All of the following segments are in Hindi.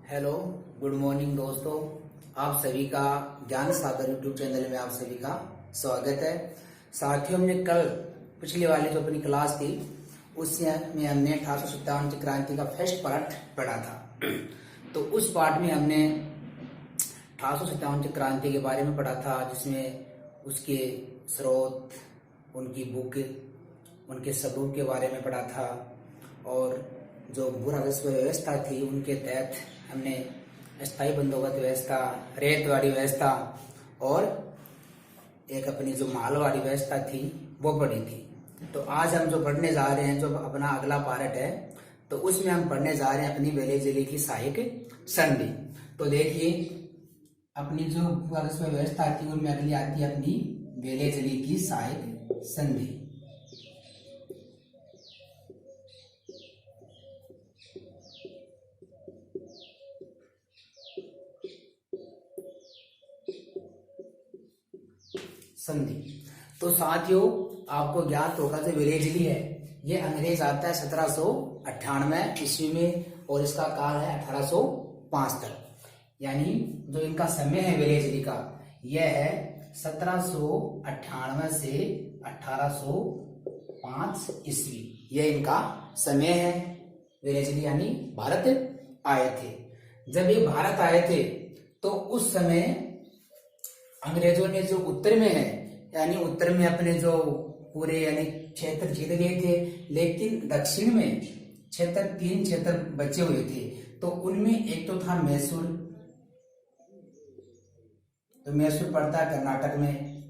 हेलो, गुड मॉर्निंग दोस्तों। आप सभी का ज्ञान सागर यूट्यूब चैनल में आप सभी का स्वागत है। साथियों, हमने कल पिछली वाली जो अपनी क्लास थी उसमें हमने 1857 की क्रांति का फर्स्ट पार्ट पढ़ा था। तो उस पार्ट में हमने 1857 की क्रांति के बारे में पढ़ा था, जिसमें उसके स्रोत, उनकी बुक, उनके सबूत के बारे में पढ़ा था और जो भू राजस्व व्यवस्था थी उनके तहत हमने स्थायी बंदोबस्त व्यवस्था, रेतवाड़ी व्यवस्था और एक अपनी जो मालवाड़ी व्यवस्था थी वो पढ़ी थी। तो आज हम जो पढ़ने जा रहे हैं, जो अपना अगला पार्ट है, तो उसमें हम पढ़ने जा रहे हैं अपनी वेलेजली की सहायक संधि। तो देखिए, अपनी जो भू राजस्व व्यवस्था थी उनमें अगली आती है अपनी वेलेजली की सहायक संधि। संधि। तो साथियों, आपको ज्ञात होगा जो वेलेजली है ये अंग्रेज आता है 1798 ईस्वी में और इसका काल है 1805 तक। यानी जो इनका समय है वेलेजली का, यह है 1798 से 1805 ईस्वी, यह इनका समय है। वेलेजली यानी भारत आए थे। जब ये भारत आए थे तो उस समय अंग्रेजों ने जो उत्तर में है, यानी उत्तर में अपने जो पूरे यानी क्षेत्र जीत गए थे, लेकिन दक्षिण में क्षेत्र 3 क्षेत्र बचे हुए थे। तो उनमें एक तो था मैसूर, तो मैसूर पड़ता है कर्नाटक में।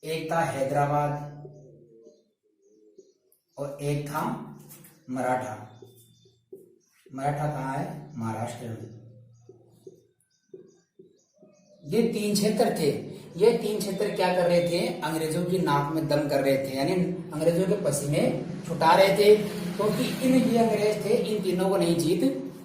एक था हैदराबाद और एक था मराठा। मराठा कहाँ है? महाराष्ट्र में। ये 3 क्षेत्र थे। ये 3 क्षेत्र क्या कर रहे थे? अंग्रेजों की नाक में दम कर रहे थे, यानी अंग्रेजों के पसीने छुटा रहे थे, क्योंकि इन भी अंग्रेज थे, इन तीनों को नहीं जीत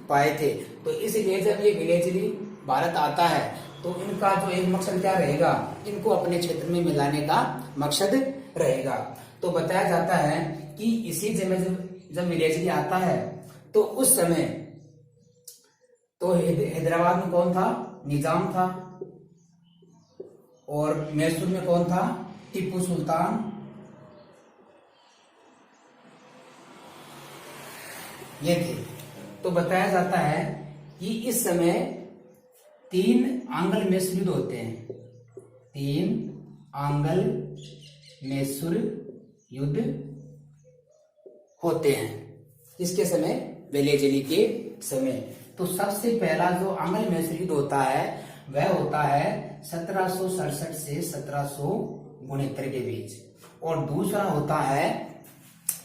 पाए थे। तो इसलिए जब ये वेलेजली भारत आता है तो इनका जो एक मकसद क्या रहेगा? इनको अपने क्षेत्र में मिलाने का मकसद रहेगा। तो बताया जाता है कि इसी समय जब वेलेजली आता है तो उस समय तो हैदराबाद में कौन था? निजाम था। और मैसूर में कौन था? टीपू सुल्तान। ये थे। तो बताया जाता है कि इस समय 3 आंग्ल मैसूर युद्ध होते हैं। 3 आंग्ल मैसूर युद्ध होते हैं। किसके समय? वेलेजली के समय। तो सबसे पहला जो आंग्ल मैसूर युद्ध होता है वह होता है 1767 से 1769 के बीच, और दूसरा होता है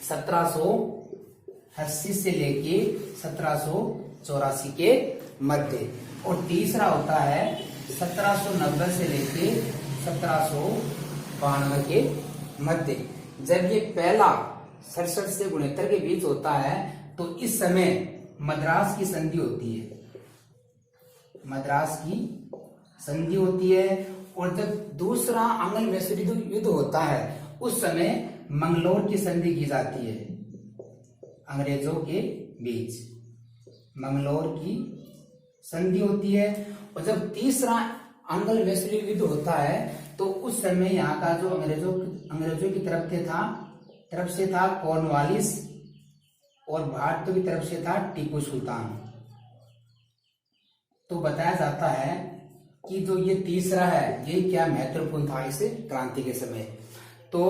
1780 से लेके 1784 के मध्य, और तीसरा होता है 1790 से लेके 1792 के मध्य। जब ये पहला 67 से 69 के बीच होता है तो इस समय मद्रास की संधि होती है। मद्रास की संधि होती है। और जब दूसरा आंग्ल मैसूर युद्ध होता है उस समय मंगलोर की संधि की जाती है अंग्रेजों के बीच। मंगलोर की संधि होती है। और जब तीसरा आंग्ल मैसूर युद्ध होता है तो उस समय यहाँ का जो अंग्रेजों की तरफ से था कॉर्नवालिस, और भारतीयों की तरफ से था टीपू सुल्तान। तो बताया जाता है कि जो ये तीसरा है ये क्या महत्वपूर्ण था इस क्रांति के समय। तो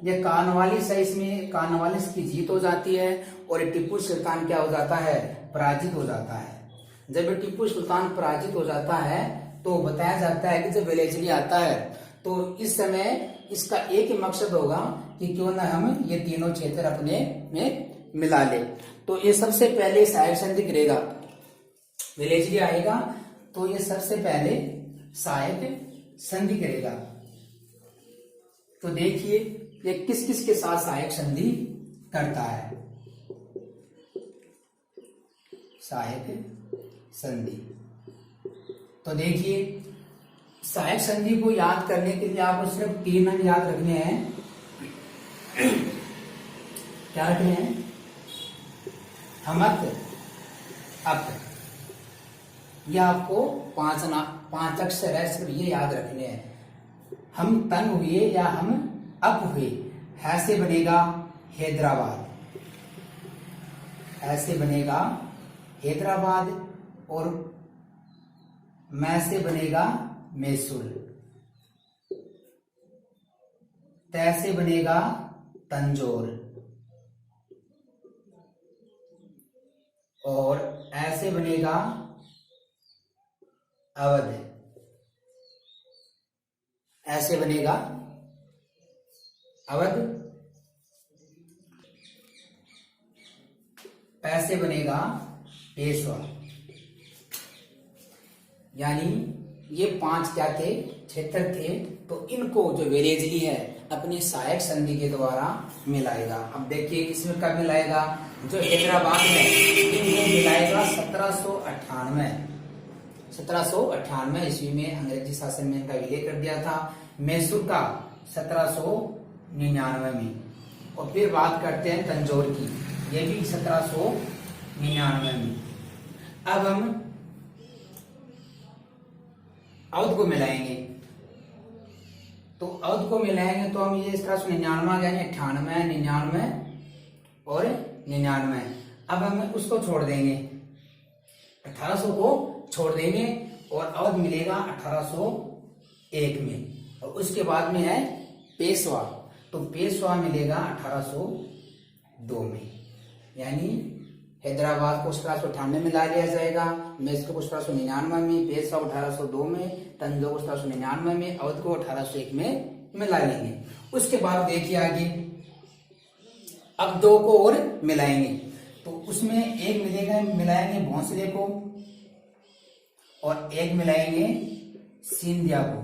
ये कॉर्नवालिस है, इसमें कॉर्नवालिस की जीत हो जाती है और टीपू सुल्तान क्या हो जाता है? पराजित हो जाता है। जब ये टीपू सुल्तान पराजित हो जाता है तो बताया जाता है कि जब वेलेजली आता है तो इस समय इसका एक ही मकसद होगा कि क्यों ना हम ये तीनों क्षेत्र अपने में मिला ले। तो ये सबसे पहले सहायक संधि करेगा। वेलेजली आएगा तो ये सबसे पहले सहायक संधि करेगा। तो देखिए ये किस किस के साथ सहायक संधि करता है। सहायक संधि। तो देखिए, सहायक संधि को याद करने के लिए आपको सिर्फ 3 अंक याद रखने हैं। क्या रखने हैं? हमत, अप। ये आपको पांच अक्षर है, सिर्फ ये याद रखने हैं। हम तन हुए या हम अप हुए। है से बनेगा हैदराबाद, ऐसे बनेगा हैदराबाद, और मैं से बनेगा मैसूर, तै से बनेगा तंजौर, और ऐसे बनेगा अवध, ऐसे बनेगा अवध, पैसे बनेगा पेशवा। यानी ये 5 क्या थे, क्षेत्र थे। तो इनको जो वेरेजली है अपनी सहायक संधि के द्वारा मिलाएगा। अब देखिए किसमें कब मिलाएगा, जो हैदराबाद में इनको मिलाएगा 1798 ईस्वी में अंग्रेजी शासन में इनका विलय कर दिया था। मैसूर का 1799 में। और फिर बात करते हैं तंजौर की, ये भी 1799 में। अब हम अवध को मिलाएंगे, तो अवध को मिलाएंगे तो हम ये 1799 यानी 98, 99 और 99। अब हम उसको छोड़ देंगे, 1800 को छोड़ देंगे, और अवध मिलेगा 1801 में। और उसके बाद में है पेशवा, तो पेशवा मिलेगा 1802 में। यानी हैदराबाद को 1798 में ला लिया जाएगा, मैसूर को 1799 में, पेशवा 1802 में, तंजौर को 1799 में, अवध को 1801 में मिला लेंगे। उसके बाद देखिए आगे, अब 2 को और मिलाएंगे, तो उसमें एक मिलाएंगे भोंसले को, और एक मिलाएंगे सिंधिया को।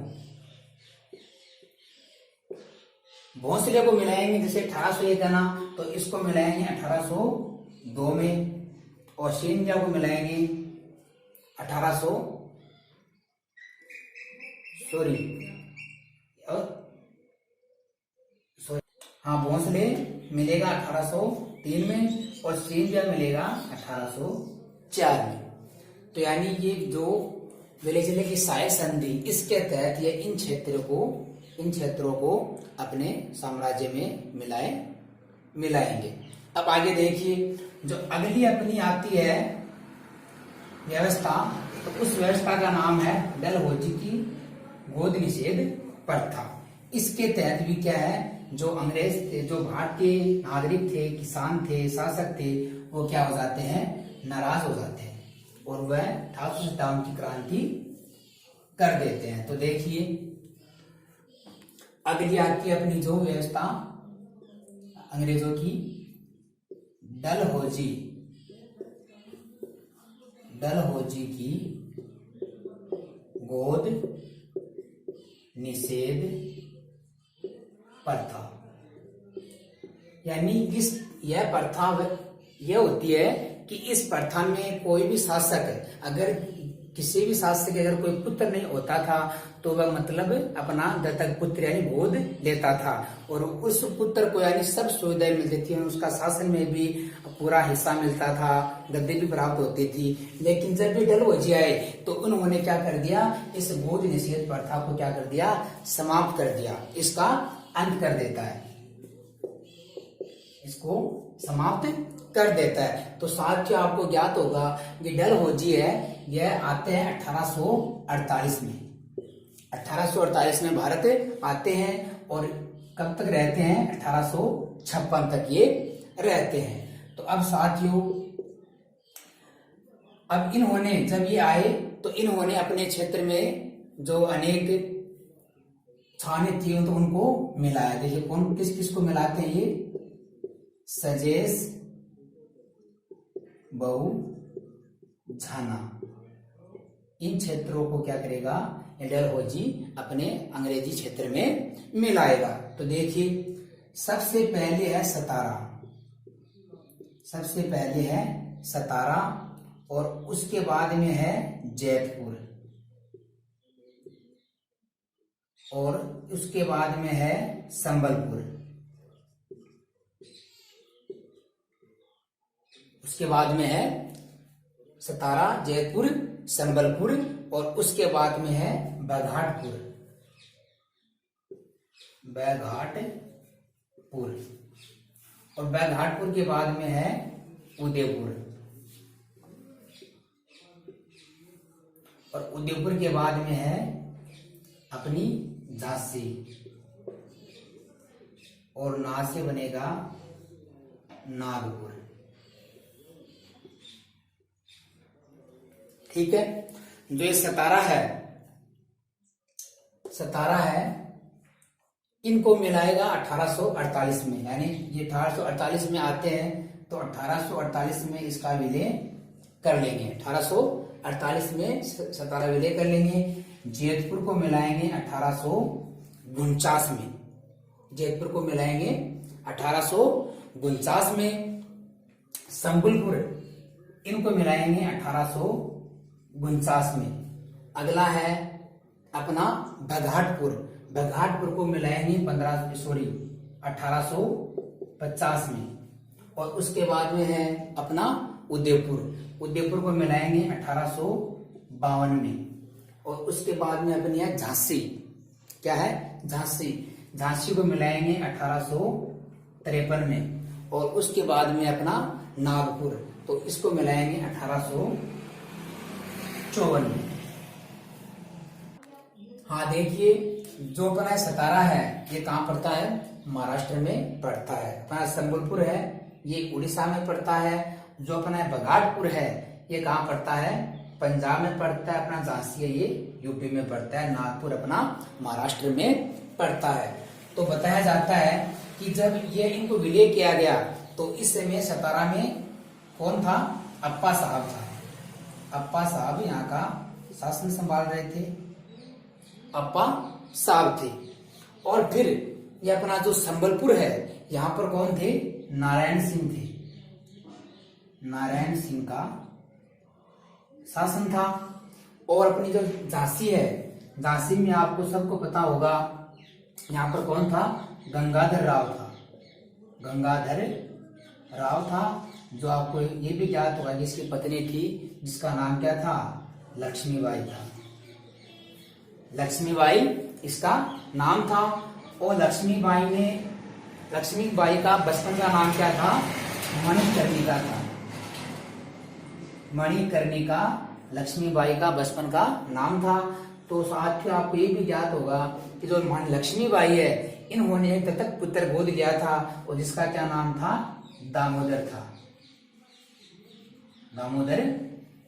भोंसले को मिलाएंगे, जैसे 1801 है ना, तो इसको मिलाएंगे 1802 में, और सिंधिया को मिलाएंगे 1800 भोंसले मिलेगा 1803 में, और सिंधिया मिलेगा 1804 में। तो यानी ये जो विलय की सहायक संधि, इसके तहत ये इन क्षेत्रों को अपने साम्राज्य में मिलाएंगे। अब आगे देखिए, जो अगली अपनी आती है व्यवस्था, तो उस व्यवस्था का नाम है डलहौजी की गोद निषेध प्रथा। इसके तहत भी क्या है, जो अंग्रेज थे, जो भारतीय नागरिक थे, किसान थे, शासक थे, वो क्या हो जाते हैं, नाराज हो जाते हैं, और वह 1857 की क्रांति कर देते हैं। तो देखिए अगली आती है अपनी जो व्यवस्था अंग्रेजों की, डलहौजी की गोद निषेध प्रथा। यानी यह प्रथा यह होती है कि इस प्रथा में कोई भी शासक, अगर किसी भी शासक के अगर कोई पुत्र नहीं होता था, तो वह मतलब अपना दत्तक पुत्र यानी गोद लेता था, और उस पुत्र को यानी सब सुविधाएं मिलती थी, उसका शासन में भी पूरा हिस्सा मिलता था, गद्दी भी प्राप्त होती थी। लेकिन जब भी डलहौजी आए, तो उन्होंने क्या कर दिया, इस गोद निषेध प्रथा को क्या कर दिया, समाप्त कर दिया, इसका अंत कर देता है, इसको समाप्त कर देता है। तो साथियों आपको ज्ञात होगा कि डलहौजी है, यह आते हैं 1848 में। 1848 में भारत आते हैं, और कब तक रहते हैं, 1856 तक ये रहते हैं। तो अब साथियों, अब इन्होंने जब ये आए, तो इन्होंने अपने क्षेत्र में जो अनेक छाने थी, तो उनको मिलाया। देखिए कौन किस किस को मिलाते हैं, ये सजेश बहु झाना, इन क्षेत्रों को क्या करेगा, डलहौजी अपने अंग्रेजी क्षेत्र में मिलाएगा। तो देखिए सबसे पहले है सतारा, और उसके बाद में है जयपुर, और उसके बाद में है संबलपुर, उसके बाद में है सतारा, जैतपुर, संबलपुर और उसके बाद में है बघाटपुर। बघाटपुर और बघाटपुर के बाद में है उदयपुर और उदयपुर के बाद में है अपनी झांसी और ना से बनेगा नागपुर। ठीक है, जो ये सतारा है इनको मिलाएगा 1848 में, यानी ये 1848 में आते हैं तो 1848 में इसका विलय कर लेंगे। 1848 में सतारा विलय कर लेंगे। जैतपुर को मिलाएंगे 1849 में, जैतपुर को मिलाएंगे 1849 में। संबलपुर इनको मिलाएंगे 1849 में। अगला है अपना बघाटपुर, बघाटपुर को मिलाएंगे 1850 में। और उसके बाद में है अपना उदयपुर, उदयपुर को मिलाएंगे 1852 में। और उसके बाद में अपनी है झांसी, क्या है झांसी, झांसी को मिलाएंगे 1853 में। और उसके बाद में अपना नागपुर, तो इसको मिलाएंगे 1854 में। हाँ देखिए, जो अपना सतारा है ये कहाँ पड़ता है, महाराष्ट्र में पड़ता है। अपना संबलपुर है ये उड़ीसा में पड़ता है। जो अपना बघाटपुर है ये कहाँ पड़ता है, पंजाब में पड़ता है। अपना झांसी है ये यूपी में पड़ता है। नागपुर अपना महाराष्ट्र में पड़ता है। तो बताया जाता है कि जब ये इनको विलय किया गया तो इस समय सतारा में कौन था, अप्पा साहब था। अप्पा साहब यहाँ का शासन संभाल रहे थे, अप्पा साहब थे। और फिर ये अपना जो संबलपुर है यहाँ पर कौन थे, नारायण सिंह थे। नारायण सिंह का शासन था। और अपनी जो झांसी है, झांसी में आपको सबको पता होगा यहाँ पर कौन था, गंगाधर राव था। गंगाधर राव था, जो आपको ये भी ज्ञात होगा जिसकी पत्नी थी जिसका नाम क्या था, लक्ष्मीबाई था। लक्ष्मीबाई इसका नाम था। और लक्ष्मीबाई का बचपन का नाम क्या था, मणिकर्णिका था। मणिकर्णिका लक्ष्मीबाई का बचपन का नाम था। तो साथियों आपको ये भी ज्ञात होगा कि जो लक्ष्मीबाई है इन्होंने एक दत्तक पुत्र गोद लिया था और जिसका क्या नाम था, दामोदर था। दामोदर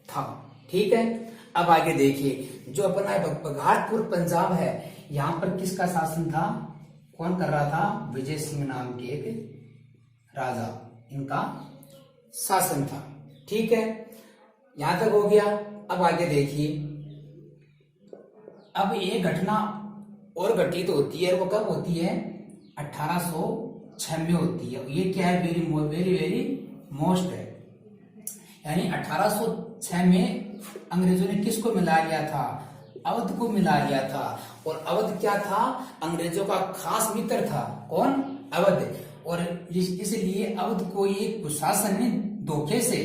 था। ठीक है, अब आगे देखिए, जो अपना बघाटपुर पंजाब है यहाँ पर किसका शासन था, कौन कर रहा था, विजय सिंह नाम के एक राजा, इनका शासन था। ठीक है, यहां तक हो गया। अब आगे देखिए, अब ये घटना और घटित होती है, वो कब होती है, 1806 में होती है। ये क्या है, वेरी वेरी वेरी मोस्ट है। यानी 1806 में अंग्रेजों ने किसको मिला लिया था, अवध को मिला लिया था। और अवध क्या था, अंग्रेजों का खास मित्र था। कौन, अवध। और इसलिए अवध को ये कुशासन ने धोखे से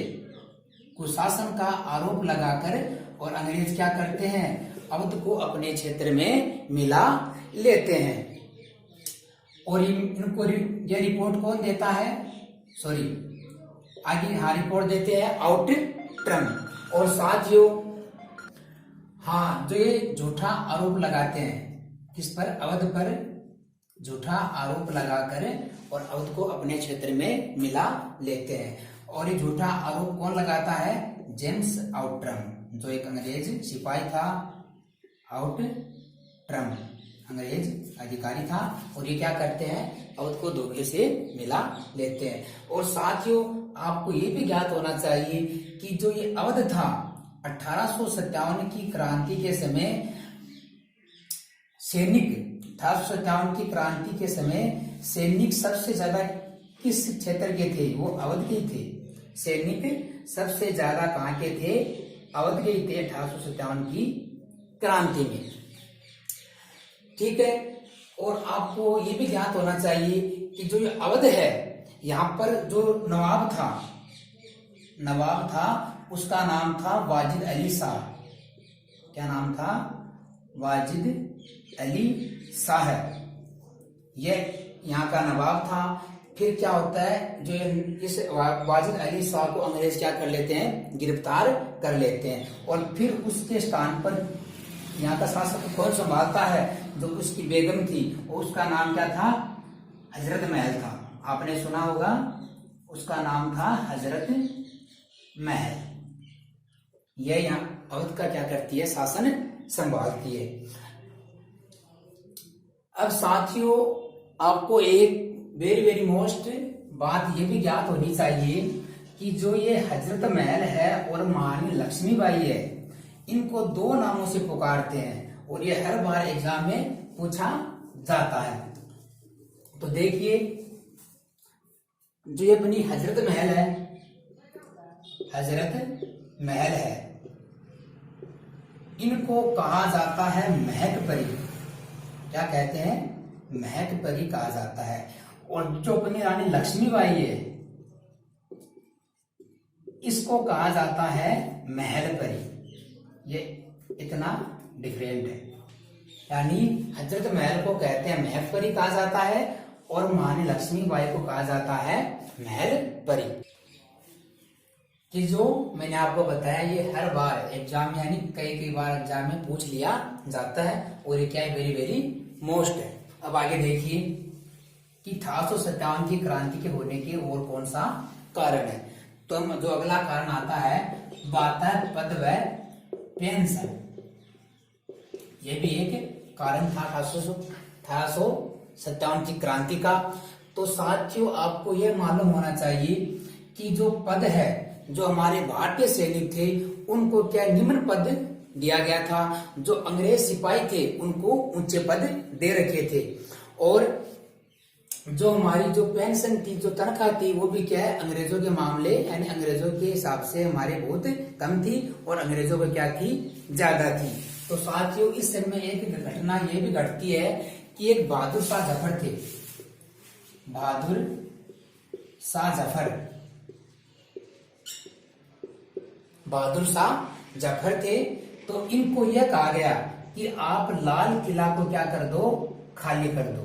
कुशासन का आरोप लगाकर और अंग्रेज क्या करते हैं, अवध को अपने क्षेत्र में मिला लेते हैं। और इनको ये रिपोर्ट कौन देता है, आगे रिपोर्ट देते हैं आउटरम। और साथियों जो ये झूठा आरोप लगाते हैं किस पर, अवध पर झूठा आरोप लगाकर और अवध को अपने क्षेत्र में मिला लेते हैं। और ये झूठा आरोप कौन लगाता है, जेम्स आउटरम, जो एक अंग्रेज सिपाही था। आउटरम अंग्रेज अधिकारी था। और ये क्या करते हैं, अवध को धोखे से मिला लेते हैं। और साथियों आपको ये भी ज्ञात होना चाहिए कि जो ये अवध था, 1857 की क्रांति के समय सैनिक 1857 की क्रांति के समय सैनिक सबसे ज्यादा किस क्षेत्र के थे, वो अवध के थे। सैनिक सबसे ज्यादा कहाँ के थे, अवध के थे 1857 की क्रांति में। ठीक है, और आपको ये भी ज्ञात होना चाहिए कि जो ये अवध है यहाँ पर जो नवाब था उसका नाम था वाजिद अली शाह। क्या नाम था? वाजिद अली शाह। यह यहाँ का नवाब था। फिर क्या होता है, जो इस वाजिद अली शाह को अंग्रेज क्या कर लेते हैं? गिरफ्तार कर लेते हैं। और फिर उसके स्थान पर यहाँ का शासक कौन संभालता है? जो उसकी बेगम थी, और उसका नाम क्या था? हजरत महल था। आपने सुना होगा, उसका नाम था हजरत महल। यह यहाँ अवध का क्या करती है? शासन संभालती है। अब साथियों, आपको एक वेरी वेरी मोस्ट बात ये भी ज्ञात होनी चाहिए कि जो ये हजरत महल है और महारानी लक्ष्मीबाई है, इनको दो नामों से पुकारते हैं और ये हर बार एग्जाम में पूछा जाता है। तो देखिए, जो ये अपनी हजरत महल है, हजरत महल है, इनको कहा जाता है महक परी। क्या कहते हैं? महक परी कहा जाता है। और जो अपनी रानी लक्ष्मीबाई है, इसको कहा जाता है महल परी। ये इतना डिफरेंट है। यानी हजरत महल को कहते हैं महक परी कहा जाता है और महारानी लक्ष्मीबाई को कहा जाता है महल परी। कि जो मैंने आपको बताया, ये हर बार एग्जाम में, यानी कई बार एग्जाम में पूछ लिया जाता है और ये क्या है? वेरी वेरी मोस्ट है। अब आगे देखिए कि 1857 की क्रांति के होने के और कौन सा कारण है। तो हम जो अगला कारण आता है, बाता है पद व पेंशन। ये भी एक कारण था 1857 की क्रांति का। तो साथियों, आपको यह मालूम होना चाहिए कि जो पद है, जो हमारे भारतीय सैनिक थे, उनको क्या निम्न पद दिया गया था। जो अंग्रेज सिपाही थे, उनको ऊंचे पद दे रखे थे। और जो हमारी जो पेंशन थी, जो तनख्वाह थी, वो भी क्या है? अंग्रेजों के मामले, यानी अंग्रेजों के हिसाब से हमारे बहुत कम थी और अंग्रेजों को क्या थी? ज्यादा थी। तो साथियों, इस समय एक घटना ये भी घटती है कि एक बहादुर शाह जफर थे। बहादुर शाह जफर, बहादुर शाह जफर थे। तो इनको यह कहा गया कि आप लाल किला को क्या कर दो? खाली कर दो।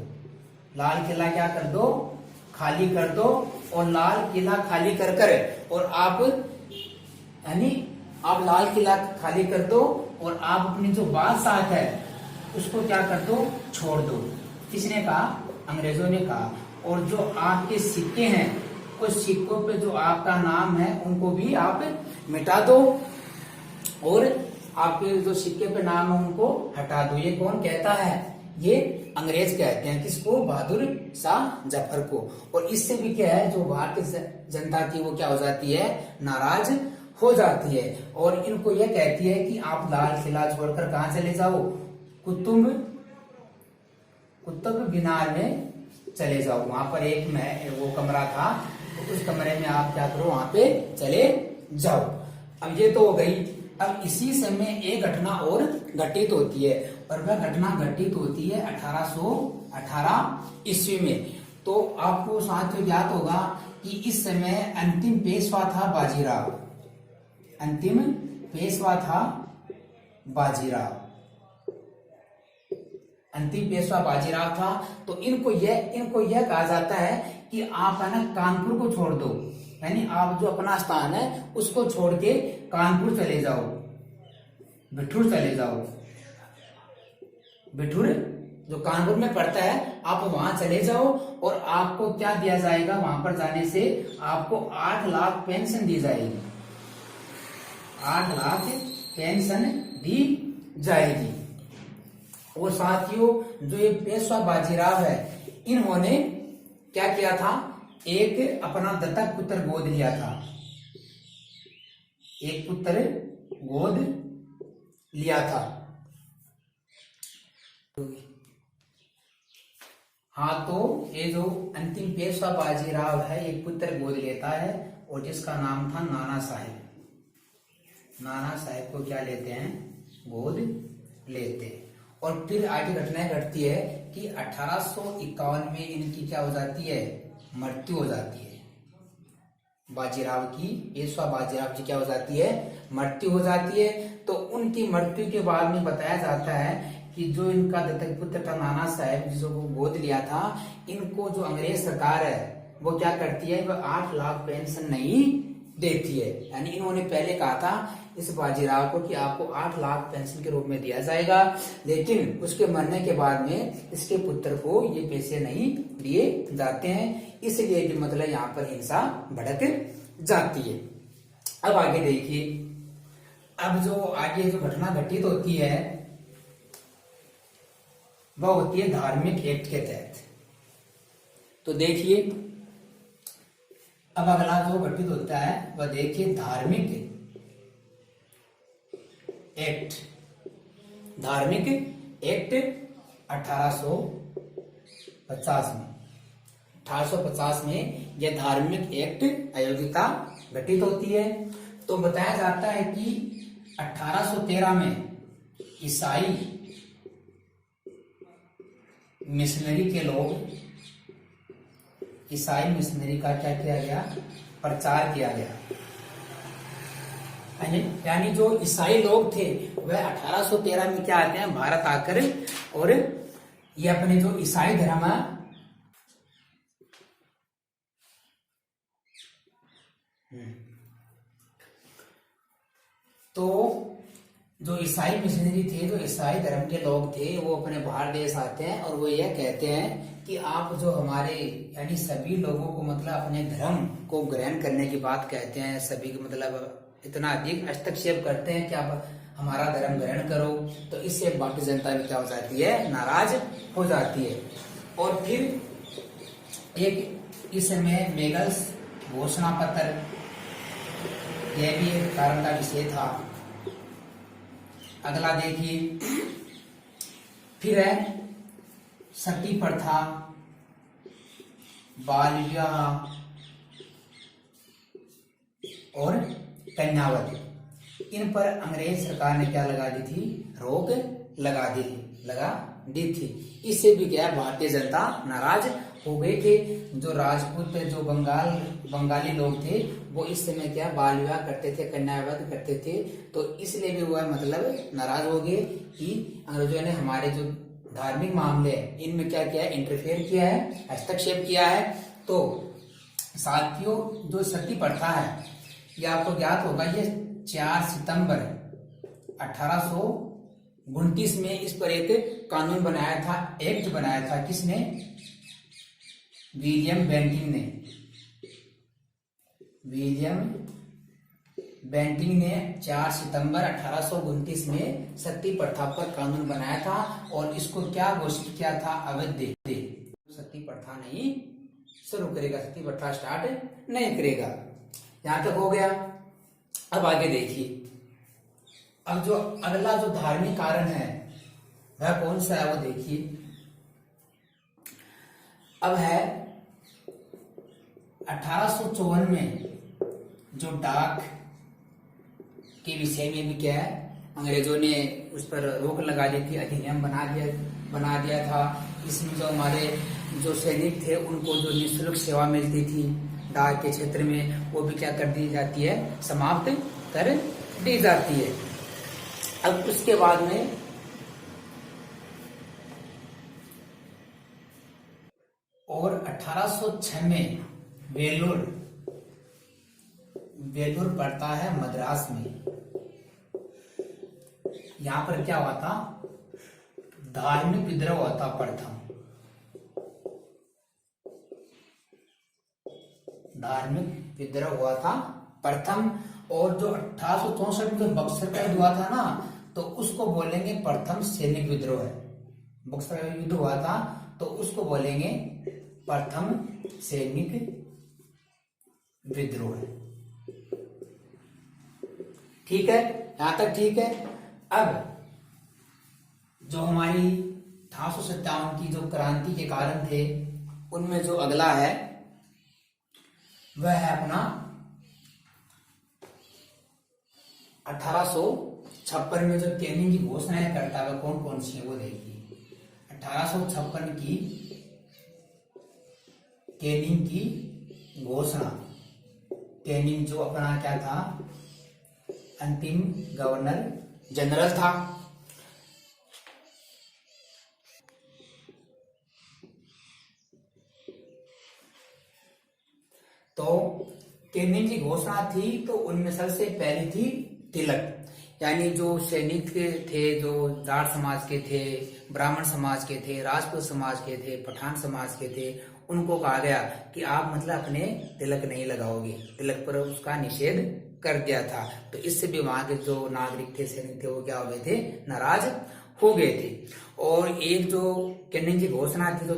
लाल किला क्या कर दो? खाली कर दो। और लाल किला खाली कर कर और आप, यानी आप लाल किला खाली कर दो और आप अपनी जो बादशाह है उसको क्या कर दो? छोड़ दो। किसने कहा? अंग्रेजों ने कहा। और जो आपके सिक्के हैं, उस सिक्कों पे जो आपका नाम है, उनको भी आप मिटा दो और आपके जो सिक्के पे नाम है उनको हटा दो। ये कौन कहता है? ये अंग्रेज कहते हैं। किसको? बहादुर शाह जफर को। और इससे भी क्या है, जो भारतीय जनता थी वो क्या हो जाती है? नाराज हो जाती है और इनको यह कहती है कि आप लाल किला छोड़कर कहां चले जाओ? कुतुब मीनार में चले जाओ। वहां पर एक वो कमरा था, तो उस कमरे में आप क्या करो? वहां पे चले जाओ। अब ये तो हो गई। अब इसी समय एक घटना और घटित होती है और वह घटना घटित होती है 1818 ईस्वी में। तो आपको साथ याद होगा कि इस समय अंतिम पेशवा था बाजीराव। अंतिम पेशवा था बाजीराव। अंतिम पेशवा बाजीराव था। तो इनको यह कहा जाता है कि आप है ना कानपुर को छोड़ दो, यानी आप जो अपना स्थान है उसको छोड़ के कानपुर चले जाओ, बिठूर चले जाओ। बिठूर जो कानपुर में पड़ता है, आप वहां चले जाओ और आपको क्या दिया जाएगा? वहां पर जाने से आपको 8 लाख पेंशन दी जाएगी। 8 लाख पेंशन दी जाएगी। और साथियों, जो ये पेशवा बाजीराव है, इन्होंने क्या किया था? एक अपना दत्तक पुत्र गोद लिया था। एक पुत्र गोद लिया था। हाँ, तो ये जो अंतिम पेशवा बाजीराव है, एक पुत्र गोद लेता है और जिसका नाम था नाना साहेब। नाना साहेब को क्या लेते हैं? गोद लेते हैं। और फिर आगे घटनाएं घटती है कि 1851 में इनकी क्या हो जाती है? मृत्यु हो जाती है। बाजीराव की, पेशवा बाजीराव की क्या हो जाती है, मृत्यु हो जाती है। तो उनकी मृत्यु के बाद में बताया जाता है कि जो इनका दत्तक पुत्र था नाना साहेब, जिसको गोद लिया था, इनको जो अंग्रेज सरकार है वो क्या करती है, वह 8 लाख पेंशन नहीं देती है। यानी इन्होंने पहले कहा था इस बाजीराव को कि आपको 8 लाख पेंशन के रूप में दिया जाएगा, लेकिन उसके मरने के बाद में इसके पुत्र को ये पैसे नहीं दिए जाते हैं, इसलिए भी मतलब यहाँ पर हिंसा भड़क जाती है। अब आगे देखिए, अब जो आगे जो घटना घटित होती है वह होती है धार्मिक एक्ट के तहत। तो देखिए अब अगला जो घटित होता है वह देखिए धार्मिक एक्ट। धार्मिक एक्ट 1850 में यह धार्मिक एक्ट अयोग्यता घटित होती है। तो बताया जाता है कि 1813 में ईसाई मिशनरी के लोग, ईसाई मिशनरी का क्या किया गया, प्रचार किया गया। यानी जो ईसाई लोग थे वह 1813 में क्या आते हैं, भारत आकर, और ये अपने जो ईसाई धर्म तो जो ईसाई मिशनरी थे, जो ईसाई धर्म के लोग थे, वो अपने बाहर देश आते हैं और वो यह कहते हैं कि आप जो हमारे यानी सभी लोगों को मतलब अपने धर्म को ग्रहण करने की बात कहते हैं, सभी को मतलब इतना अधिक हस्तक्षेप करते हैं कि आप हमारा धर्म ग्रहण करो। तो इससे बाकी जनता भी क्या हो जाती है, नाराज हो जाती है। और फिर एक इस समय मेगल्स घोषणा पत्र, यह भी एक कारण का विषय था। अगला देखिए, फिर है सती प्रथा, बाल विवाह और कन्यावती, इन पर अंग्रेज सरकार ने क्या लगा दी थी, रोक लगा दी थी। इससे भी क्या भारतीय जनता नाराज हो गए थे। जो राजपूत, जो बंगाली लोग थे, वो इस समय क्या बाल विवाह करते थे, कन्यावत करते थे। तो इसलिए भी हुआ मतलब नाराज हो गए कि अंग्रेजों ने हमारे जो धार्मिक मामले इनमें क्या किया है, इंटरफेयर किया है, हस्तक्षेप किया है। तो साथियों, जो सती प्रथा है ये आपको ज्ञात होगा, ये 4 सितंबर 1829 में इस पर एक कानून बनाया था, एक्ट बनाया था। किसने, विलियम बेंटिंग ने 4 सितंबर 1829 में सती प्रथा पर कानून बनाया था और इसको क्या घोषित किया था, अवैध। सती प्रथा नहीं शुरू करेगा, सती प्रथा स्टार्ट नहीं करेगा। यहां तक हो गया। अब आगे देखिए, अब जो अगला जो धार्मिक कारण है वह कौन सा है, वो देखिए। अब है 1854 में जो डाक के विषय में भी क्या है, अंग्रेजों ने उस पर रोक लगा दी थी, अधिनियम बना दिया था। इसमें जो हमारे जो सैनिक थे उनको जो निःशुल्क सेवा मिलती थी डाक के क्षेत्र में, वो भी क्या कर दी जाती है, समाप्त कर दी जाती है। अब उसके बाद में और 1806 में वेलूर पड़ता है मद्रास में। यहां पर क्या हुआ था, धार्मिक विद्रोह हुआ था प्रथम, धार्मिक विद्रोह हुआ था प्रथम। और जो 1864 में बक्सर का युद्ध हुआ था ना, तो उसको बोलेंगे प्रथम सैनिक विद्रोह है। बक्सर का युद्ध हुआ था तो उसको बोलेंगे प्रथम सैनिक विद्रोह है। ठीक है, यहां तक ठीक है। अब जो हमारी 1857 की जो क्रांति के कारण थे, उनमें जो अगला है वह है अपना 1856 में जो कैनिंग की घोषणाएं करता है, वह कौन कौन सी है वो देखिए। 1856 की कैनिंग की घोषणा कैनिंग जो अपना क्या था, अंतिम गवर्नर जनरल था। तो कैनिंग की घोषणा थी तो उनमें सबसे पहली थी तिलक, यानी जो सैनिक थे, जो जाट समाज के थे, ब्राह्मण समाज के थे, राजपूत समाज के थे, पठान समाज के थे, उनको कहा गया कि आप मतलब अपने तिलक नहीं लगाओगे, तिलक पर उसका निषेध कर दिया था। तो इससे भी वहां के जो नागरिक थे, सैनिक थे, वो क्या हो गए थे, नाराज हो गए थे। और एक जो कैनिंग की घोषणा थी, जो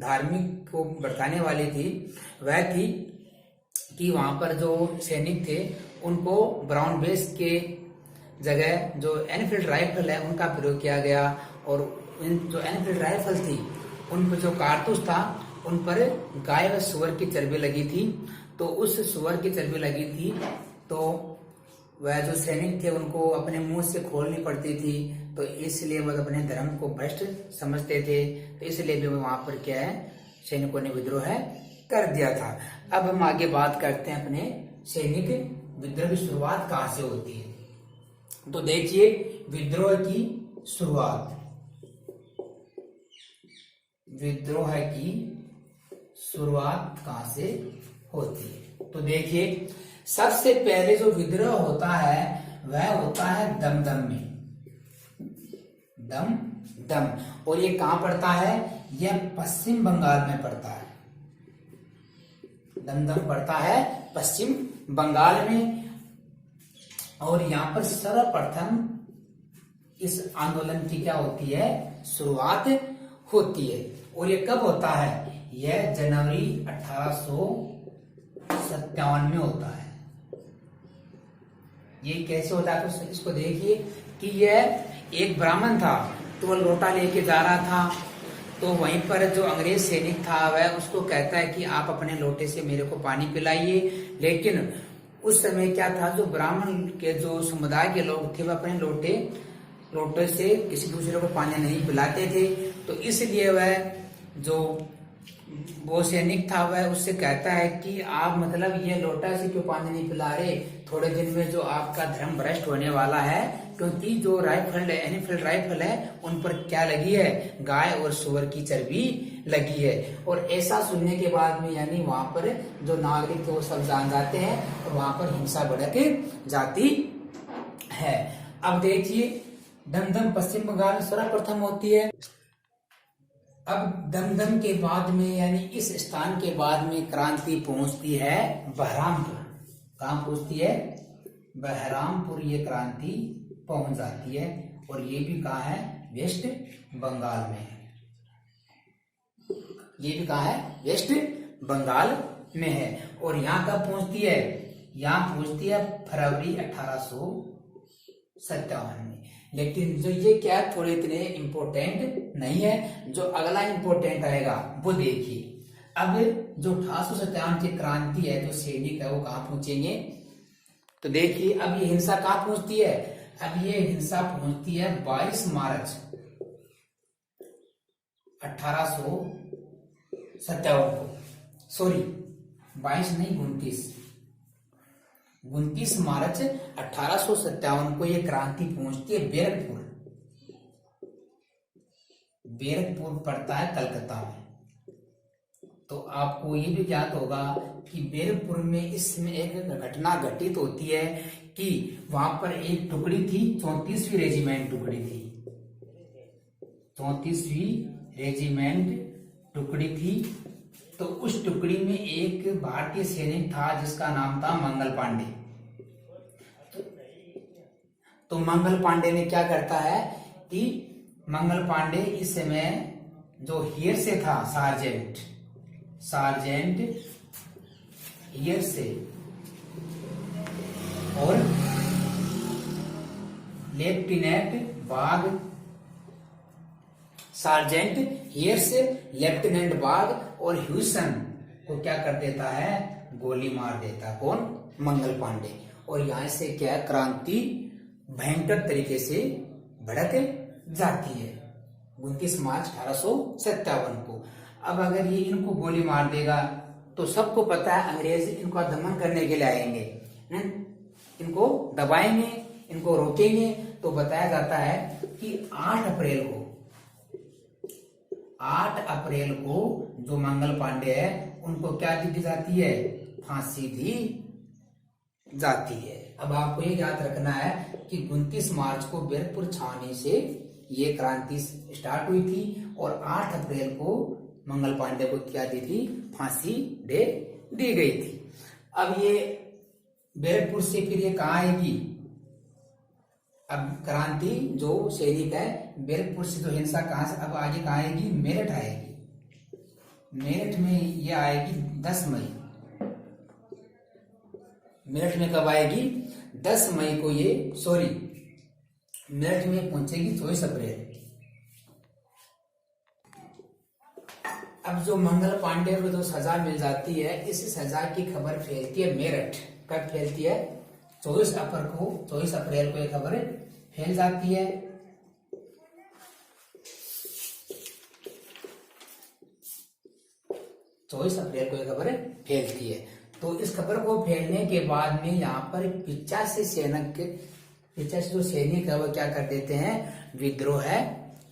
धार्मिक को भड़काने वाली थी, वह थी कि वहां पर जो सैनिक थे उनको ब्राउन बेस के जगह जो एनफील्ड राइफल है उनका प्रयोग किया गया, और जो एनफील्ड राइफल थी उन पर जो कारतूस था उन पर गाय व सुअर की चर्बी लगी थी। तो उस सुअर की चर्बी लगी थी तो वह जो सैनिक थे उनको अपने मुंह से खोलनी पड़ती थी, तो इसलिए वह अपने धर्म को भ्रष्ट समझते थे। तो इसलिए भी वहां पर क्या है, सैनिकों ने विद्रोह कर दिया था। अब हम आगे बात करते हैं अपने सैनिक विद्रोह की शुरुआत कहां से होती है। तो देखिए विद्रोह की शुरुआत, विद्रोह की शुरुआत कहां से होती है। तो देखिए सबसे पहले जो विद्रोह होता है वह होता है दमदम में, दम, और ये कहां पड़ता है, यह पश्चिम बंगाल में पड़ता है। दमदम पड़ता है पश्चिम बंगाल में, और यहाँ पर सर्वप्रथम इस आंदोलन की क्या होती है, शुरुआत होती है। और ये कब होता है, यह जनवरी 1857 में होता है। ये कैसे होता है, तो इसको देखिए कि यह एक ब्राह्मण था, तो वह लोटा लेके जा रहा था, तो वहीं पर जो अंग्रेज सैनिक था वह उसको कहता है कि आप अपने लोटे से मेरे को पानी पिलाइए। लेकिन उस समय क्या था, जो ब्राह्मण के जो समुदाय के लोग थे वह अपने लोटे से किसी दूसरे को पानी नहीं पिलाते थे। तो इसलिए वह जो वो सैनिक था वह उससे कहता है कि आप मतलब ये लोटा से क्यों पानी नहीं पिला रहे, थोड़े दिन में जो आपका धर्म भ्रष्ट होने वाला है, क्योंकि जो राइफल है, एनफील्ड राइफल है, उन पर क्या लगी है, गाय और सुअर की चर्बी लगी है। और ऐसा सुनने के बाद में यानी वहां पर जो नागरिक थे वो सब जान जाते हैं और वहां पर हिंसा भड़क जाती है। अब देखिए दमदम पश्चिम बंगाल में सर्वप्रथम होती है। अब दमदम के बाद में यानी इस स्थान के बाद में क्रांति पहुंचती है बहरामपुर। कहां पहुंचती है, बहरामपुर ये क्रांति पहुंच जाती है, और ये भी कहा है, वेस्ट बंगाल में। ये भी कहा है, वेस्ट बंगाल में है। और यहाँ कब पहुंचती है, यहाँ पहुंचती है फरवरी 1857 में। लेकिन जो ये क्या थोड़े इतने इम्पोर्टेंट नहीं है, जो अगला इम्पोर्टेंट आएगा वो देखिए। अब जो 1857 की क्रांति है, जो सैनिक है वो कहाँ पहुंचेंगे, तो देखिए अब ये हिंसा कहाँ पहुंचती है, अब ये हिंसा पहुंचती है 22 मार्च 1857 को, सॉरी 22 नहीं 29 मार्च 1857 को ये क्रांति पहुंचती है बैरकपुर पड़ता है कलकत्ता में। तो आपको ये भी ज्ञात होगा कि बैरकपुर में इसमें एक घटना घटित होती है कि वहां पर एक टुकड़ी थी, 34वीं रेजिमेंट टुकड़ी थी, 34वीं रेजिमेंट टुकड़ी थी। तो उस टुकड़ी में एक भारतीय सैनिक था जिसका नाम था मंगल पांडे। तो मंगल पांडे ने क्या करता है कि मंगल पांडे इस समय जो हियर से था, सार्जेंट हियर से और लेफ्टिनेंट बाग, सार्जेंट हियर से लेफ्टिनेंट बाग और ह्यूसन को क्या कर देता है, गोली मार देता है। कौन, मंगल पांडे। और यहां से क्या क्रांति भयंकर तरीके से भड़क जाती है 29 मार्च 1857 को। अब अगर ये इनको गोली मार देगा तो सबको पता है अंग्रेज इनको दमन करने के लिए आएंगे, इनको दबाएंगे, इनको रोकेंगे। तो बताया जाता है कि 8 अप्रैल को जो मंगल पांडे है उनको क्या दी जाती है, फांसी दी जाती है। अब आपको ये याद रखना है कि 29 मार्च को बैरकपुर छावनी से ये क्रांति स्टार्ट हुई थी और 8 अप्रैल को मंगल पांडे को क्या दी थी, फांसी दे दी गई थी। अब ये बैरकपुर से फिर ये कहाँ आएगी, अब क्रांति जो सैनिक है बैरकपुर से जो हिंसा कहां से अब आगे कहाँ आएगी, मेरठ आएगी। मेरठ में ये आएगी 10 मई। मेरठ में कब आएगी, 10 मई को ये मेरठ में पहुंचेगी 24 अप्रैल। अब जो मंगल पांडे को जो सजा मिल जाती है, इस सजा की खबर फैलती है मेरठ। कब फैलती है, 24 अप्रैल को ये खबर फैल जाती है। अप्रैल को ये खबर फैलती है। तो इस खबर को फैलने के बाद में यहाँ पर 85 जो सैनिक है वो क्या कर देते हैं, विद्रोह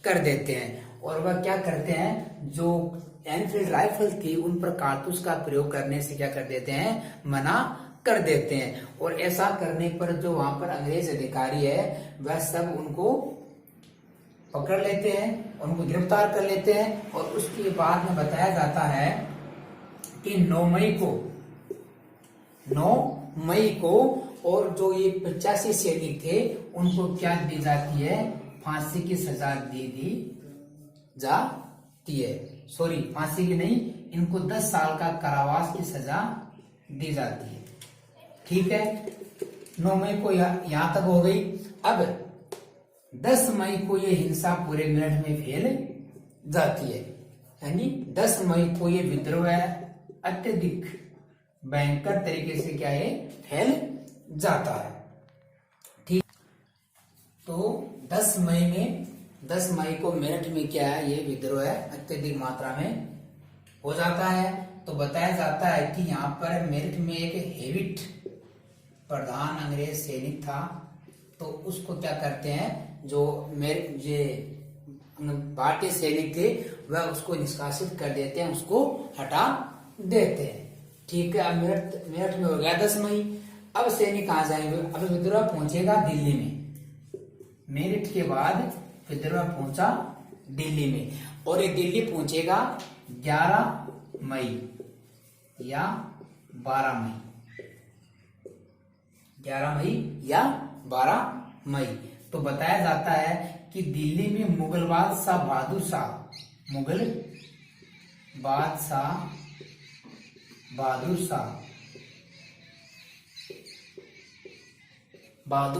कर देते हैं। और वह क्या करते हैं, जो एनफील्ड राइफल थी उन पर कारतूस का प्रयोग करने से क्या कर देते हैं, मना कर देते हैं। और ऐसा करने पर जो वहां पर अंग्रेज अधिकारी है वह सब उनको पकड़ लेते हैं, उनको गिरफ्तार कर लेते हैं। और उसके बाद में बताया जाता है कि 9 मई को और जो ये 85 सैनिक थे उनको क्या दी जाती है, फांसी की सजा दी जाती है। फांसी की नहीं, इनको 10 साल का कारावास की सजा दी जाती है। ठीक है, 9 मई को यहां तक हो गई। अब 10 मई को ये हिंसा पूरे मेरठ में फैल जाती है, यानी 10 मई को ये विद्रोह अत्यधिक भयंकर तरीके से क्या है, फैल जाता है। ठीक, तो 10 मई को मेरठ में क्या है, ये विद्रोह अत्यधिक मात्रा में हो जाता है। तो बताया जाता है कि यहाँ पर मेरठ में एक हेविट प्रधान अंग्रेज सैनिक था, तो उसको क्या करते हैं, जो भारतीय सैनिक थे वह उसको निष्कासित कर देते हैं, उसको हटा देते हैं। ठीक है, अब मेरठ में हो गया 10 मई। अब सैनिक कहाँ जाएंगे, अब विद्रोह पहुंचेगा दिल्ली में। मेरठ के बाद विद्रोह पहुंचा दिल्ली में, और ये दिल्ली पहुंचेगा 11 मई या 12 मई, 11 मई या 12 मई। तो बताया जाता है कि दिल्ली में मुगल बादशाह बहादुर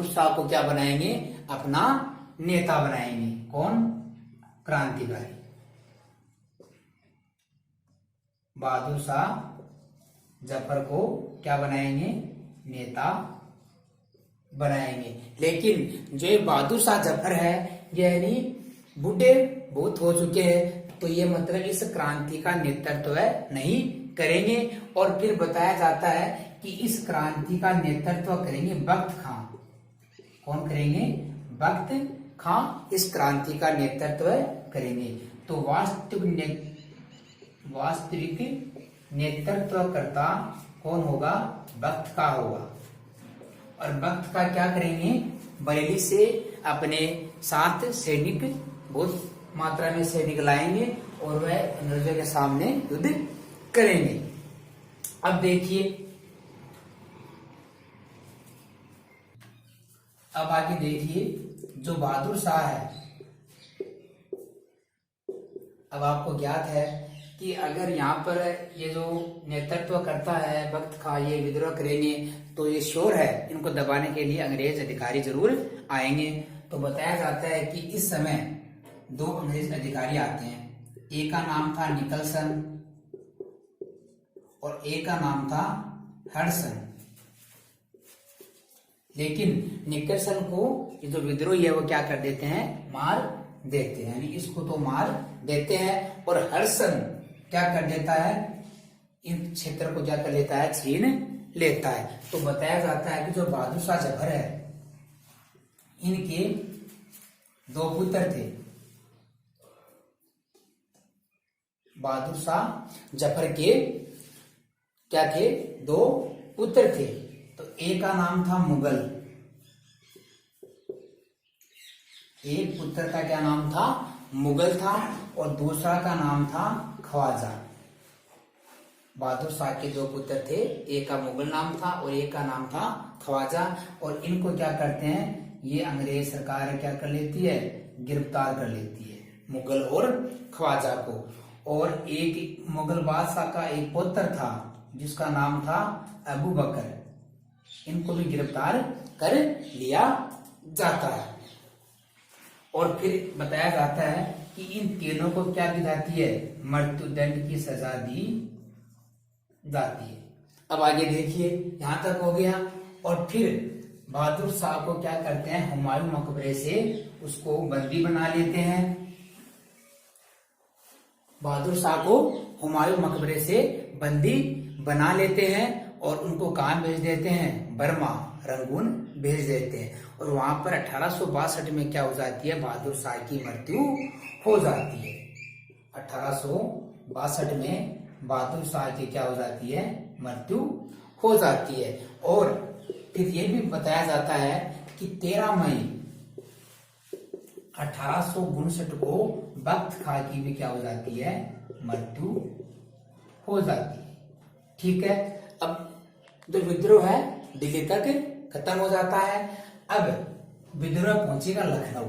शाह को क्या बनाएंगे, अपना नेता बनाएंगे। कौन, क्रांतिकारी बहादुर शाह जफर को क्या बनाएंगे, नेता बनाएंगे। लेकिन जो ये बहादुर शाह जफर है यानी बूढ़े बहुत हो चुके हैं, तो ये मतलब इस क्रांति का नेतृत्व नहीं करेंगे। और फिर बताया जाता है कि इस क्रांति का नेतृत्व करेंगे बख्त खां। कौन करेंगे, बख्त खां इस क्रांति का नेतृत्व करेंगे। तो वास्तविक नेतृत्वकर्ता कौन होगा, बख्त खां होगा। और बख्त खां क्या करेंगे, बरेली से अपने साथ सैनिक, बहुत मात्रा में सैनिक लाएंगे और वह अंग्रेजों के सामने युद्ध करेंगे। अब देखिए, अब आगे देखिए, जो बहादुर शाह है, अब आपको ज्ञात है कि अगर यहाँ पर ये जो नेतृत्व करता है बख्त खां, ये विद्रोह करेंगे तो ये श्योर है इनको दबाने के लिए अंग्रेज अधिकारी जरूर आएंगे। तो बताया जाता है कि इस समय 2 अंग्रेज अधिकारी आते हैं, एक का नाम था निकलसन और एक का नाम था हडसन। लेकिन निकलसन को ये जो विद्रोही है वो क्या कर देते हैं, मार देते हैं, यानी इसको तो मार देते हैं। और हडसन क्या कर देता है, इन क्षेत्र को क्या कर लेता है, छीन लेता है। तो बताया जाता है कि जो बहादुर शाह जफर है, इनके 2 पुत्र थे। बहादुर शाह जफर के क्या थे, 2 पुत्र थे। तो एक का नाम था मुगल, एक पुत्र का क्या नाम था, मुगल था, और दूसरा का नाम था ख्वाजा। बहादुर शाह के 2 पुत्र थे, एक का मुगल नाम था और एक का नाम था ख्वाजा। और इनको क्या करते हैं, ये अंग्रेज सरकार क्या कर लेती है, गिरफ्तार कर लेती है, मुगल और ख्वाजा को। और एक मुगल बादशाह का एक पुत्र था जिसका नाम था अबू बकर, इनको भी गिरफ्तार कर लिया जाता है। और फिर बताया जाता है कि इन तीनों को क्या दी जाती है, मृत्युदंड की सजा दी जाती है। अब आगे देखिए, यहां तक हो गया। और फिर बहादुर शाह को क्या करते हैं, हुमायूं मकबरे से उसको बंदी बना लेते हैं। बहादुर शाह को हुमायूं मकबरे से बंदी बना लेते हैं और उनको कहां भेज देते हैं, बर्मा, रंगून भेज देते हैं। और वहां पर 1862 में क्या हो जाती है, बहादुर शाह की मृत्यु हो जाती है। 1862 में बहादुर शाह की क्या हो जाती है, मृत्यु हो जाती है। और फिर ये भी बताया जाता है कि 13 मई 1859 को बख्त खां की भी क्या हो जाती है, मृत्यु हो जाती है। ठीक है। अब जो विद्रोह है दिल्ली तक खत्म हो जाता है। अब विद्रोह पहुंचेगा लखनऊ।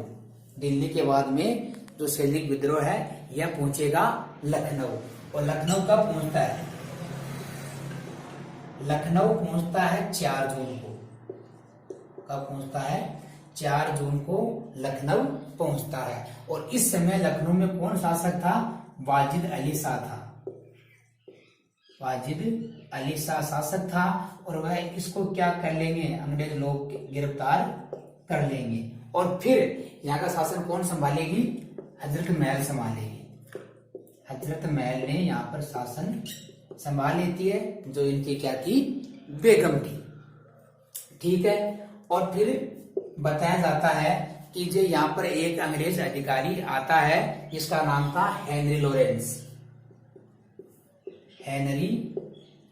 दिल्ली के बाद में जो सैनिक विद्रोह है यह पहुंचेगा लखनऊ। और लखनऊ कब पहुंचता है, लखनऊ पहुंचता है 4 जून को। कब पहुंचता है, 4 जून को लखनऊ पहुंचता है। और इस समय लखनऊ में कौन शासक था, वाजिद अली शाह था। वाजिद अली शाह शासक था। और वह इसको क्या कर लेंगे, अंग्रेज लोग गिरफ्तार कर लेंगे। और फिर यहाँ का शासन कौन संभालेगी, हजरत महल संभालेगी। हजरत महल ने यहाँ पर शासन संभाल लेती है, जो इनकी क्या थी, बेगम थी। ठीक है। और फिर बताया जाता है कि जो यहाँ पर एक अंग्रेज अधिकारी आता है जिसका नाम था हेनरी लॉरेंस। हेनरी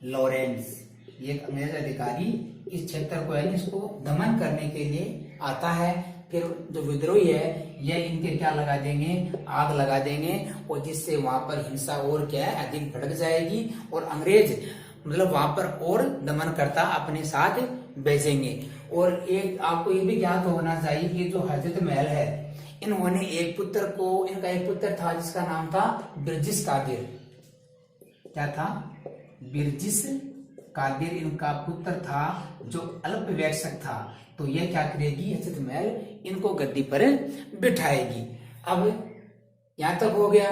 लॉरेंस, ये एक अंग्रेज अधिकारी इस क्षेत्र को यानी इसको दमन करने के लिए आता है। फिर जो विद्रोही है यह इनके क्या लगा देंगे, आग लगा देंगे, और जिससे वहां पर हिंसा और क्या है, अधिक भड़क जाएगी। और अंग्रेज मतलब वहां पर और दमन करता अपने साथ भेजेंगे। और एक आपको ये भी ज्ञात होना चाहिए कि जो हजरत महल है, इन्होंने एक पुत्र को, इनका एक पुत्र था जिसका नाम था बिरजिस कादिर। क्या था, बिरजिस कादिर इनका पुत्र था जो अल्पवयस्क था। तो यह क्या करेगी, हजरत महल इनको गद्दी पर बिठाएगी। अब यहां तक हो गया।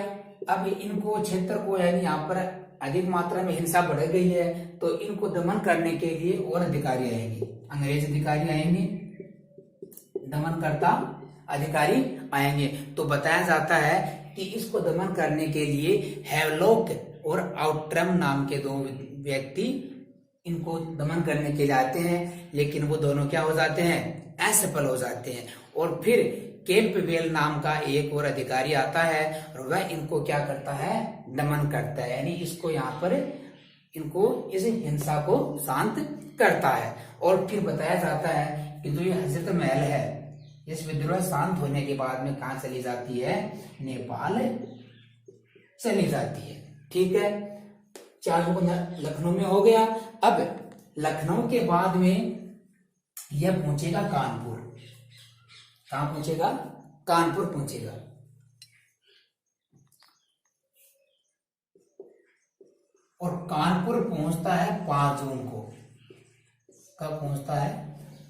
अब इनको क्षेत्र को यानी यहाँ पर अधिक मात्रा में हिंसा बढ़ गई है, तो इनको दमन करने के लिए और अधिकारी आएंगे, अंग्रेज अधिकारी आएंगे, दमनकर्ता अधिकारी आएंगे। तो बताया जाता है कि इसको दमन करने के लिए हैवलॉक और आउट्रम नाम के 2 व्यक्ति इनको दमन करने के लिए आते हैं, लेकिन वो दोनों क्या हो जाते हैं, असफल हो जाते हैं। और फिर कैंपबेल नाम का एक और अधिकारी आता है और वह इनको क्या करता है, दमन करता है, यानी इसको यहाँ पर इनको इस हिंसा को शांत करता है। और फिर बताया जाता है कि जो ये हजरत महल है, इस विद्रोह शांत होने के बाद में कहाँ चली जाती है, नेपाल चली जाती है। ठीक है, 4 को लखनऊ में हो गया। अब लखनऊ के बाद में यह पहुंचेगा कानपुर। कहां पहुंचेगा, कानपुर पहुंचेगा। और कानपुर पहुंचता है 5 जून को। कब पहुंचता है,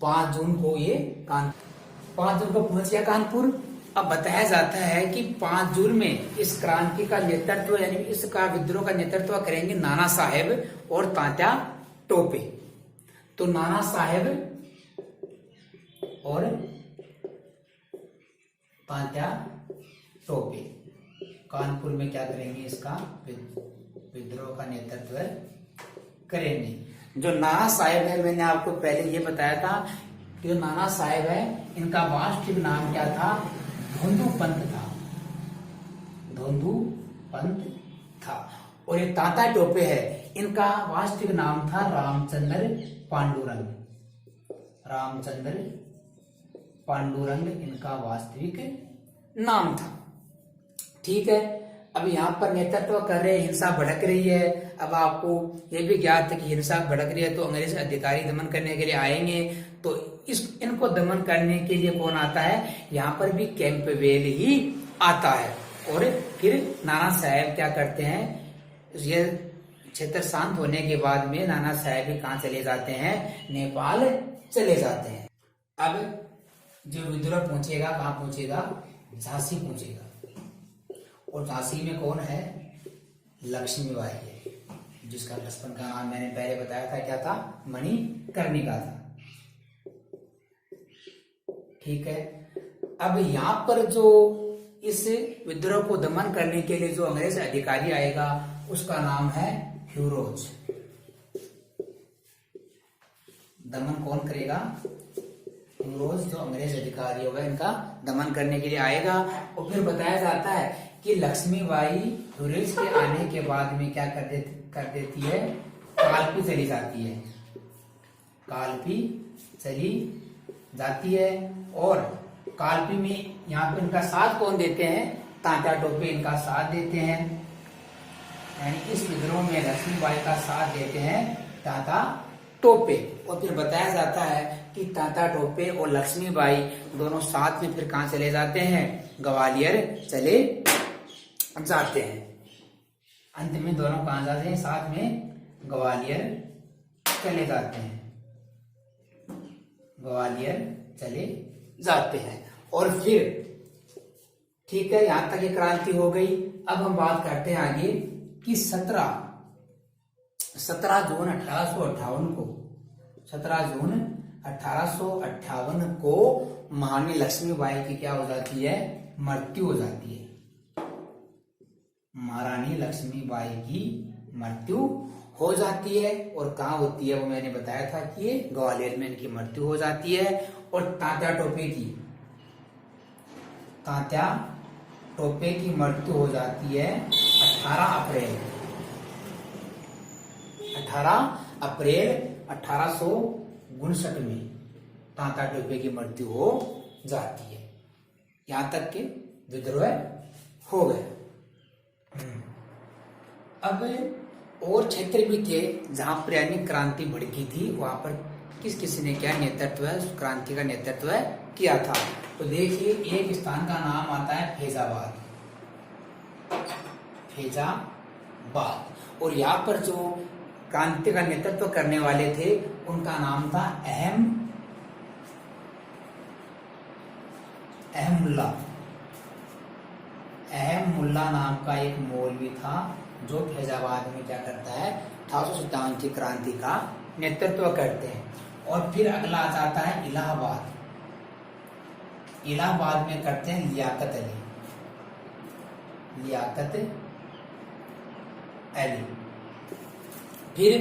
5 जून को ये 5 जून को पहुंच गया कानपुर। अब बताया जाता है कि 5 जून में इस क्रांति का नेतृत्व यानी इसका विद्रोह का नेतृत्व करेंगे नाना साहेब और तात्या टोपे। तो नाना साहेब और तात्या टोपे कानपुर में क्या करेंगे, इसका विद्रोह का नेतृत्व करेंगे। जो नाना साहेब है, मैंने आपको पहले ये बताया था कि जो नाना साहेब है इनका वास्तविक नाम क्या था? धोंदू पंत था, धोंदू पंत था। और ये ताता टोपे है, इनका वास्तविक नाम था रामचंद्र पांडुरंग, रामचंद्र पांडुरंग इनका वास्तविक नाम था। ठीक है, अब यहाँ पर नेतृत्व कर रहे, हिंसा भड़क रही है। अब आपको ये भी ज्ञात है कि हिंसा भड़क रही है तो अंग्रेज अधिकारी दमन करने के लिए आएंगे, तो इनको दमन करने के लिए कौन आता है? यहाँ पर भी कैंपबेल ही आता है। और फिर नाना साहेब क्या करते हैं? ये क्षेत्र शांत होने के बाद में नाना साहेब भी कहाँ चले जाते हैं? नेपाल चले जाते हैं। अब जो विद्रोह पहुंचेगा कहाँ पहुंचेगा? झांसी पहुंचेगा। और झांसी में कौन है? लक्ष्मीबाई है, जिसका बचपन का नाम मैंने पहले बताया था, क्या था? मणिकर्णिका था। ठीक है, अब यहाँ पर जो इस विद्रोह को दमन करने के लिए जो अंग्रेज अधिकारी आएगा उसका नाम है ह्यूरोज। दमन कौन करेगा? ह्यूरोज जो अंग्रेज अधिकारी होगा इनका दमन करने के लिए आएगा। और फिर बताया जाता है कि लक्ष्मीबाई ह्यूरोज के आने के बाद में क्या कर देती है? कालपी चली जाती है, कालपी चली जाती है। और कालपी में यहाँ पे इनका साथ कौन देते हैं? तात्या टोपे इनका साथ देते हैं। यानी इस विद्रोह में लक्ष्मीबाई का साथ देते हैं तात्या टोपे। और फिर बताया जाता है कि तात्या टोपे और लक्ष्मीबाई दोनों साथ में फिर कहाँ चले जाते हैं? ग्वालियर चले जाते हैं। अंत में दोनों कहाँ जाते हैं? साथ में ग्वालियर चले जाते हैं, ग्वालियर चले जाते हैं। और फिर ठीक है, यहां तक ये क्रांति हो गई। अब हम बात करते हैं आगे कि 17 जून 1858 को, 17 जून 1858 को महारानी लक्ष्मीबाई की क्या हो जाती है? मृत्यु हो जाती है। महारानी लक्ष्मीबाई की मृत्यु हो जाती है। और कहाँ होती है वो मैंने बताया था कि ये ग्वालियर में इनकी मृत्यु हो जाती है। और तात्या टोपे की मृत्यु हो जाती है 18 अप्रैल 1859 में तात्या टोपे की मृत्यु हो जाती है। यहां तक कि विद्रोह हो गया। अब और क्षेत्र भी थे जहां पर यानी क्रांति भड़की थी, वहां पर किस किसी ने क्या नेतृत्व है? क्रांति का नेतृत्व किया था। तो देखिए, एक स्थान का नाम आता है फैजाबाद, फैजाबाद। और यहाँ पर जो क्रांति का नेतृत्व करने वाले थे उनका नाम था अहमुल्ला नाम का एक मौलवी था, जो फैजाबाद में क्या करता है? 1857 की क्रांति का नेतृत्व करते हैं। और फिर अगला आ जाता है इलाहाबाद। इलाहाबाद में करते हैं लियाकत अली। फिर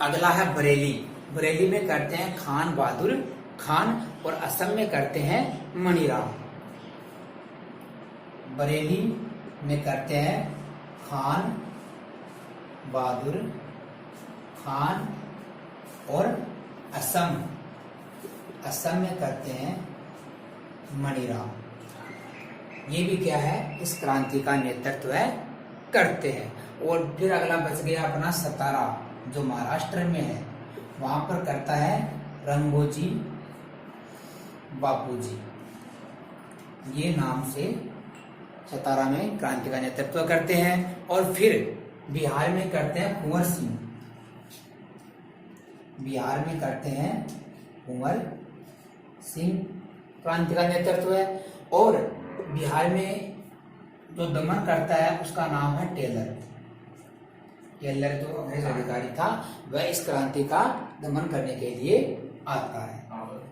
अगला है बरेली। बरेली में करते हैं खान बहादुर खान। और असम में करते हैं मणिराम। बरेली में करते हैं खान बहादुर खान। और असम में करते हैं मणिराम। ये भी क्या है? इस क्रांति का नेतृत्व करते हैं। और फिर अगला बच गया अपना सतारा, जो महाराष्ट्र में है, वहां पर करता है रंगोजी बापूजी। ये नाम से सतारा में क्रांति का नेतृत्व करते हैं। और फिर बिहार में करते हैं कुंवर सिंह। बिहार में करते हैं कुंवर सिंह, क्रांति का नेतृत्व है। और बिहार में जो दमन करता है उसका नाम है टेलर। टेलर जो अंग्रेज अधिकारी था वह इस क्रांति का दमन करने के लिए आता है।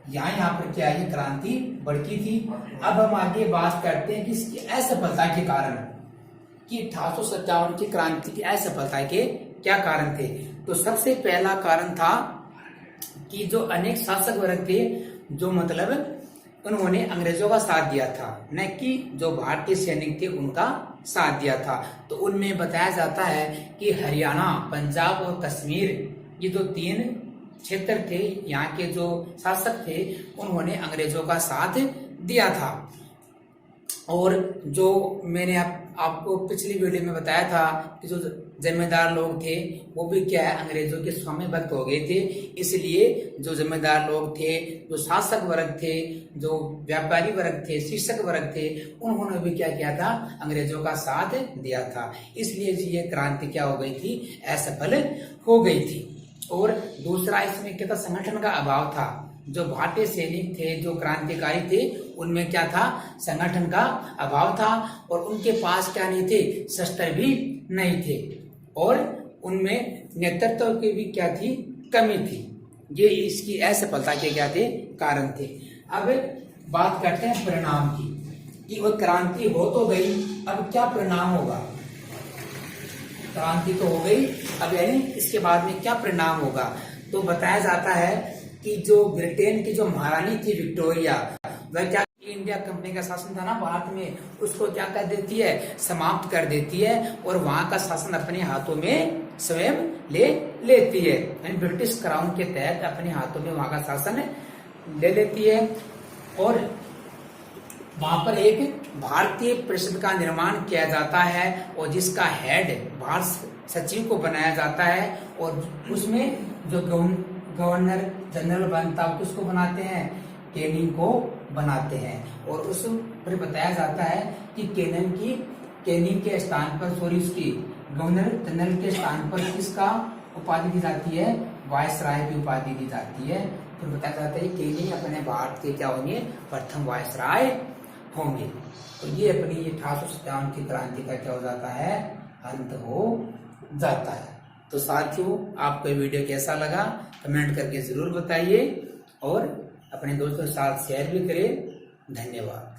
यहाँ पर क्या है? क्रांति भड़की थी। अब हम आगे बात करते हैं कि इसकी असफलता के कारण कि 1857 की क्रांति की असफलता के क्या कारण थे। तो सबसे पहला कारण था कि जो अनेक शासक वर्ग थे, जो मतलब उन्होंने अंग्रेजों का साथ दिया था, न कि जो भारतीय सैनिक थे उनका साथ दिया था। तो उनमें बताया जाता है कि हरियाणा, पंजाब और कश्मीर, ये जो 3 क्षेत्र थे, यहाँ के जो शासक थे उन्होंने अंग्रेजों का साथ दिया था। और जो मैंने आपको पिछली वीडियो में बताया था कि जो जमींदार लोग थे वो भी क्या है, अंग्रेजों के स्वामी भक्त हो गए थे। इसलिए जो जमींदार लोग थे, जो शासक वर्ग थे, जो व्यापारी वर्ग थे, शिक्षक वर्ग थे, उन्होंने भी क्या किया था, अंग्रेजों का साथ दिया था। इसलिए ये क्रांति क्या हो गई थी, असफल हो गई थी। और दूसरा इसमें क्या था, संगठन का अभाव था। जो भारतीय सैनिक थे, जो क्रांतिकारी थे, उनमें क्या था, संगठन का अभाव था। और उनके पास क्या नहीं थे, शस्त्र भी नहीं थे। और उनमें नेतृत्व की भी क्या थी, कमी थी। ये इसकी असफलता के क्या थे, कारण थे। अब बात करते हैं परिणाम की, कि वो क्रांति हो तो गई, अब क्या परिणाम होगा। क्रांति तो हो गई, अब यानी इसके बाद में क्या परिणाम होगा। तो बताया जाता है कि जो ब्रिटेन की जो महारानी थी विक्टोरिया, वह क्या इंडिया कंपनी का शासन था ना भारत में, उसको क्या कर देती है, समाप्त कर देती है। और वहां का शासन अपने हाथों में स्वयं ले लेती है, यानी ब्रिटिश क्राउन के तहत अपने हाथों में वहां का शासन ले लेती है। और वहां पर एक भारतीय परिषद का निर्माण किया जाता है, और जिसका हेड भारत सचिव को बनाया जाता है। और उसमें जो गवर्नर जनरल बनता है, किसको बनाते हैं, कैनिंग को बनाते हैं। और उस पर बताया जाता है कि कैनिंग के स्थान पर, सॉरी, उसकी गवर्नर जनरल के स्थान पर किसका उपाधि दी जाती है, वायसराय की उपाधि दी जाती है। फिर बताया जाता है कैनिंग अपने भारत के क्या होंगे, प्रथम वायसराय होंगे। तो ये अपनी 1857 की क्रांति का क्या हो जाता है, अंत हो जाता है। तो साथियों, आपको ये वीडियो कैसा लगा कमेंट करके जरूर बताइए, और अपने दोस्तों के साथ शेयर भी करें। धन्यवाद।